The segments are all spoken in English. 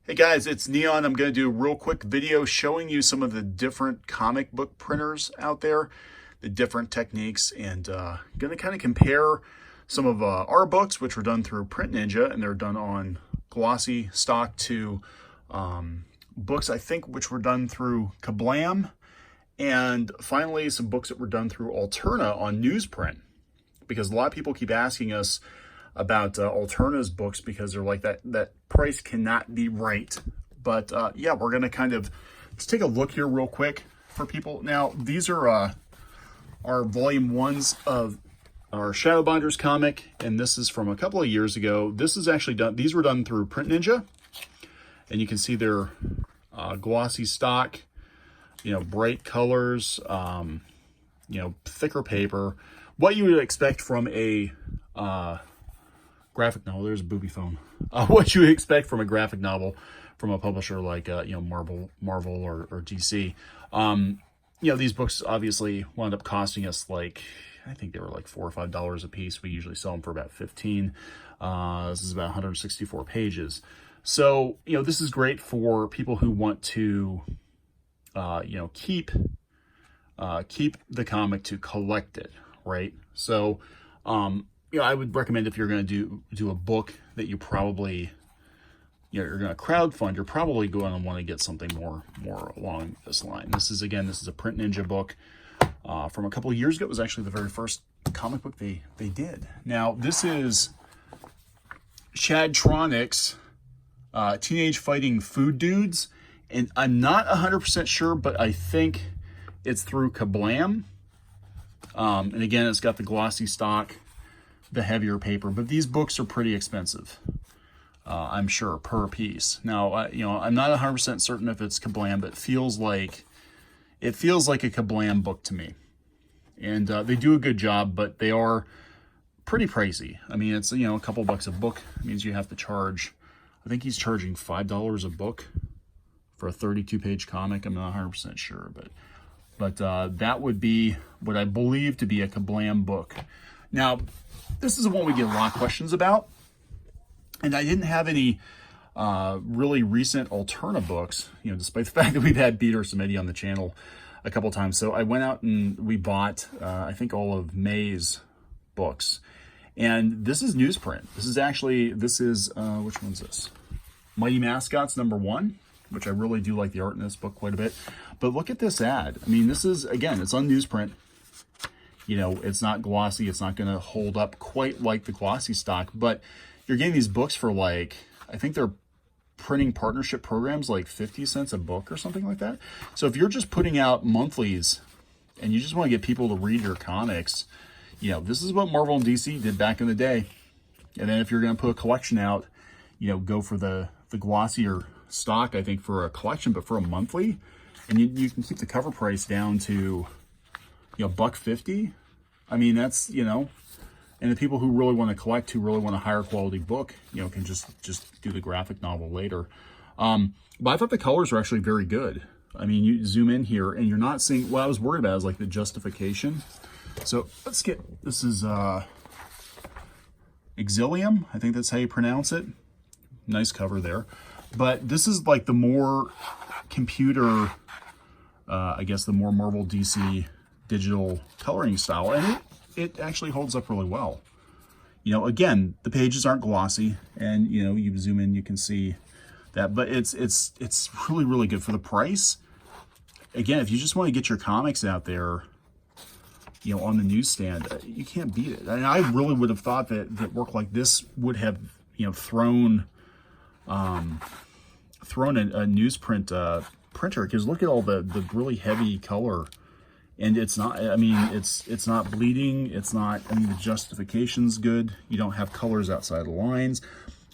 Hey guys, it's Neon. I'm going to do a real quick video showing you some of the different comic book printers out there, the different techniques, and going to kind of compare some of our books, which were done through Print Ninja, and they're done on glossy stock, to books, I think, which were done through Ka-Blam, and finally some books that were done through Alterna on newsprint, because a lot of people keep asking us about Alterna's books because they're like, that price cannot be right. But yeah, we're gonna kind of, let's take a look here real quick for people. Now, these are our volume ones of our Shadowbinders comic, and this is from a couple of years ago. This is actually done, these were done through Print Ninja, and you can see they're glossy stock, you know, bright colors, you know, thicker paper, what you would expect from a graphic novel. There's a booby phone. What you would expect from a graphic novel from a publisher like you know, Marvel or DC. You know, these books obviously wound up costing us, like, I think they were like $4 or $5 a piece. We usually sell them for about 15. This is about 164 pages. So, you know, this is great for people who want to you know, keep the comic to collect it, right? So you know, I would recommend, if you're going to do a book that you probably, you know, you're going to crowdfund, you're probably going to want to get something more along this line. This is a Print Ninja book from a couple of years ago. It was actually the very first comic book they did. Now, this is Shadtronics, Teenage Fighting Food Dudes, and I'm not 100% sure, but I think it's through Ka-Blam. And again, it's got the glossy stock, the heavier paper, but these books are pretty expensive, I'm sure, per piece. Now, you know, I'm not 100% certain if it's Ka-Blam, but it feels like a Ka-Blam book to me. And they do a good job, but they are pretty pricey. I mean, it's, you know, a couple bucks a book. It means you have to charge, I think he's charging $5 a book for a 32-page comic. I'm not 100% sure, but that would be what I believe to be a Ka-Blam book. Now, this is one we get a lot of questions about, and I didn't have any really recent Alterna books, you know, despite the fact that we've had Beat or Samedi on the channel a couple times. So I went out and we bought, I think, all of May's books, and this is newsprint. This is which one's this? Mighty Mascots #1, which I really do like the art in this book quite a bit. But look at this ad. I mean, this is, again, it's on newsprint. You know, it's not glossy. It's not going to hold up quite like the glossy stock, but you're getting these books for, like, I think they're printing partnership programs like 50 cents a book or something like that. So if you're just putting out monthlies and you just want to get people to read your comics, you know, this is what Marvel and DC did back in the day. And then if you're going to put a collection out, you know, go for the glossier stock, I think, for a collection, but for a monthly, and you can keep the cover price down to, you know, $1.50. I mean, that's, you know, and the people who really want to collect, who really want a higher quality book, you know, can just do the graphic novel later. But I thought the colors were actually very good. I mean, you zoom in here and you're not seeing, what I was worried about is like the justification. So let's get, this is Exilium, I think that's how you pronounce it. Nice cover there. But this is like the more computer, I guess the more Marvel DC digital coloring style, and it actually holds up really well. You know, again, the pages aren't glossy, and you know, you zoom in, you can see that, but it's really, really good for the price. Again, if you just want to get your comics out there, you know, on the newsstand, you can't beat it. And I really would have thought that work like this would have, you know, thrown a newsprint printer, because look at all the really heavy color. And it's not, I mean, it's not bleeding. It's not, I mean, the justification's good. You don't have colors outside the lines.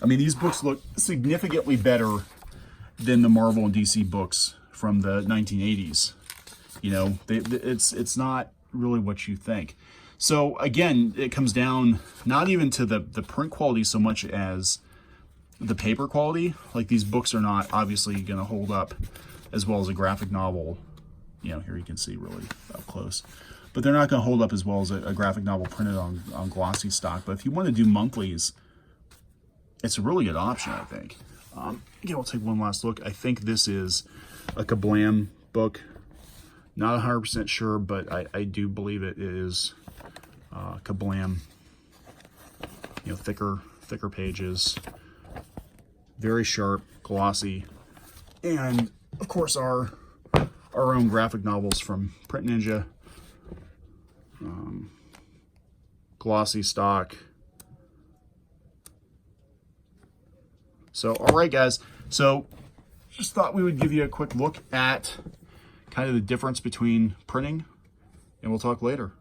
I mean, these books look significantly better than the Marvel and DC books from the 1980s. You know, it's not really what you think. So again, it comes down not even to the print quality so much as the paper quality. Like, these books are not obviously going to hold up as well as a graphic novel. You know, here you can see really up close, but they're not going to hold up as well as a graphic novel printed on glossy stock. But if you want to do monthlies, it's a really good option, I think. Again, we'll take one last look. I think this is a Ka-Blam book. Not 100% sure, but I do believe it is Ka-Blam. You know, thicker pages, very sharp, glossy, and of course our own graphic novels from Print Ninja. Glossy stock. So, all right, guys. So, just thought we would give you a quick look at kind of the difference between printing, and we'll talk later.